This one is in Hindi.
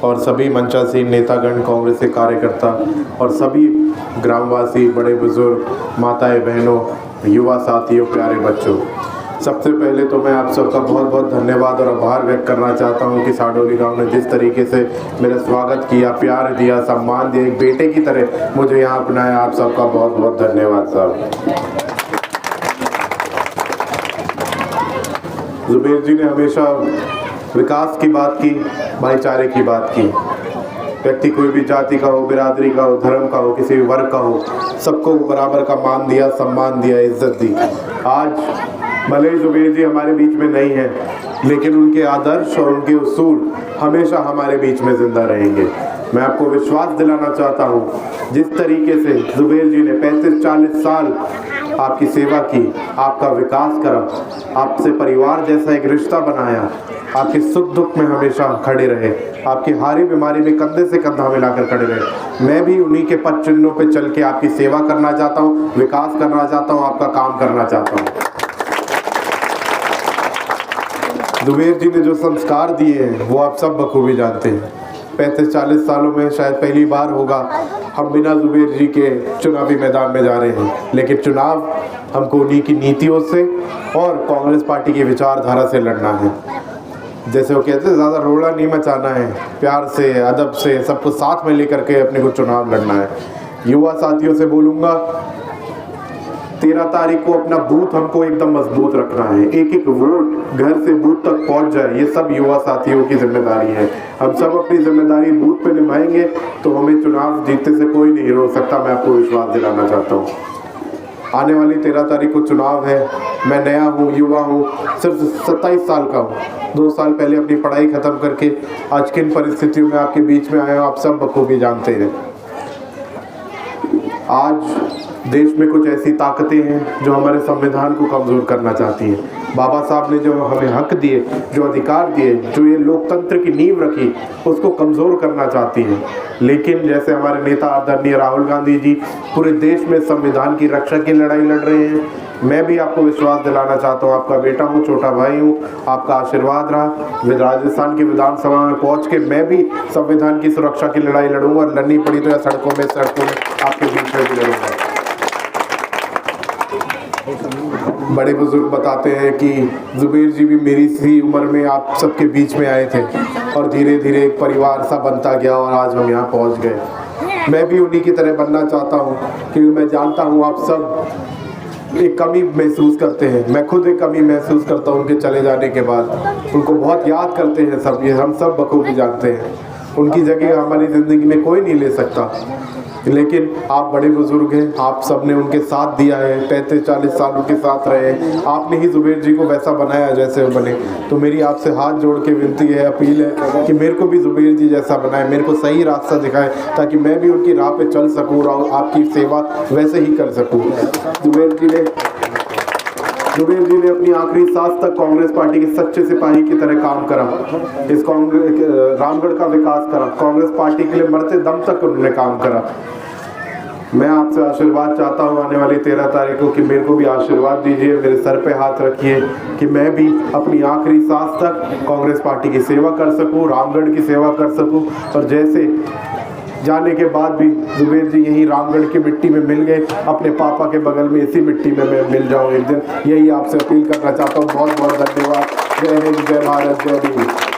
और सभी मंचासीन नेतागण, कांग्रेस के कार्यकर्ता और सभी ग्रामवासी, बड़े बुजुर्ग, माताएं, बहनों, युवा साथियों, प्यारे बच्चों, सबसे पहले तो मैं आप सबका बहुत बहुत धन्यवाद और आभार व्यक्त करना चाहता हूं कि साडोली गांव ने जिस तरीके से मेरा स्वागत किया, प्यार दिया, सम्मान दिया, एक बेटे की तरह मुझे यहाँ अपनाया। आप सबका बहुत बहुत धन्यवाद साहब। जुबेर जी ने हमेशा विकास की बात की, भाईचारे की बात की। व्यक्ति कोई भी जाति का हो, बिरादरी का हो, धर्म का हो, किसी भी वर्ग का हो, सबको बराबर का मान दिया, सम्मान दिया, इज्जत दी। आज भले ही जुबेर जी हमारे बीच में नहीं है, लेकिन उनके आदर्श और उनके उसूल हमेशा हमारे बीच में जिंदा रहेंगे। मैं आपको विश्वास दिलाना चाहता हूँ, जिस तरीके से जुबेर जी ने 35-40 साल आपकी सेवा की, आपका विकास करा, आपसे परिवार जैसा एक रिश्ता बनाया, आपके सुख दुख में हमेशा खड़े रहे, आपकी हारी बीमारी में कंधे से कंधा मिलाकर खड़े रहे। मैं भी उन्हीं के पद चिन्हों पे चल के आपकी सेवा करना चाहता हूँ, विकास करना चाहता हूँ, आपका काम करना चाहता हूँ। जुबेर जी ने जो संस्कार दिए हैं वो आप सब बखूबी जानते हैं। 35-40 सालों में शायद पहली बार होगा हम बिना जुबेर जी के चुनावी मैदान में जा रहे हैं, लेकिन चुनाव हमको उन्हीं की नीतियों से और कांग्रेस पार्टी की विचारधारा से लड़ना है। जैसे वो कहते हैं, ज़्यादा रोड़ा नहीं मचाना है, प्यार से, अदब से, सबको साथ में लेकर के अपने को चुनाव लड़ना है। युवा साथियों से बोलूँगा, 13 तारीख को अपना बूथ हमको एकदम मजबूत रखना है। एक एक वोट घर से बूथ तक पहुंच जाए, ये सब युवा साथियों की जिम्मेदारी है। हम सब अपनी जिम्मेदारी बूथ पे निभाएंगे तो हमें चुनाव जीतने से कोई नहीं रोक सकता। मैं आपको विश्वास दिलाना चाहता हूँ। आने वाली 13 तारीख को चुनाव है। मैं नया हूँ, युवा हूँ, सिर्फ 27 साल का हूँ। 2 साल पहले अपनी पढ़ाई ख़त्म करके आज किन परिस्थितियों में आपके बीच में आया हूँ, आप सब बखूबी जानते हैं। आज देश में कुछ ऐसी ताकतें हैं जो हमारे संविधान को कमज़ोर करना चाहती हैं। बाबा साहब ने जो हमें हक दिए, जो अधिकार दिए, जो ये लोकतंत्र की नींव रखी, उसको कमज़ोर करना चाहती हैं। लेकिन जैसे हमारे नेता आदरणीय राहुल गांधी जी पूरे देश में संविधान की रक्षा की लड़ाई लड़ रहे हैं, मैं भी आपको विश्वास दिलाना चाहता हूँ। आपका बेटा हूँ, छोटा भाई हूँ, आपका आशीर्वाद रहा। राजस्थान की विधानसभा में पहुँच के मैं भी संविधान की सुरक्षा की लड़ाई लड़ूंगा। लड़नी पड़ी तो या सड़कों में आपके बीच में भी लड़ूंगा। बड़े बुजुर्ग बताते हैं कि जुबेर जी भी मेरी सी उम्र में आप सबके बीच में आए थे और धीरे धीरे एक परिवार सा बनता गया और आज हम यहाँ पहुँच गए। मैं भी उन्हीं की तरह बनना चाहता हूँ, क्योंकि मैं जानता हूँ आप सब एक कमी महसूस करते हैं। मैं खुद एक कमी महसूस करता हूँ उनके चले जाने के बाद। उनको बहुत याद करते हैं सब, ये हम सब बखूबी जानते हैं। उनकी जगह हमारी ज़िंदगी में कोई नहीं ले सकता, लेकिन आप बड़े बुजुर्ग हैं, आप सब ने उनके साथ दिया है, 35-40 साल उनके साथ रहे। आपने ही जुबेर जी को वैसा बनाया जैसे वो बने। तो मेरी आपसे हाथ जोड़ के विनती है, अपील है कि मेरे को भी जुबेर जी जैसा बनाए, मेरे को सही रास्ता दिखाए, ताकि मैं भी उनकी राह पे चल सकूँ और आपकी सेवा वैसे ही कर सकूँ। जुबेर जी ने अपनी आखिरी सांस तक कांग्रेस पार्टी के सच्चे सिपाही की तरह काम करा। इस रामगढ़ का विकास करा, कांग्रेस पार्टी के लिए मरते दम तक उन्होंने काम करा। मैं आपसे आशीर्वाद चाहता हूं आने वाली 13 तारीख को कि मेरे को भी आशीर्वाद दीजिए, मेरे सर पे हाथ रखिए कि मैं भी अपनी आखिरी सांस तक कांग्रेस पार्टी की सेवा कर सकूं, रामगढ़ की सेवा कर सकूं। और जैसे जाने के बाद भी जुबेर जी यही रामगढ़ की मिट्टी में मिल गए, अपने पापा के बगल में इसी मिट्टी में मैं मिल जाऊं एक दिन। यही आपसे अपील करना चाहता हूं। बहुत बहुत धन्यवाद। जय हिंद, जय भारत, जय भीम।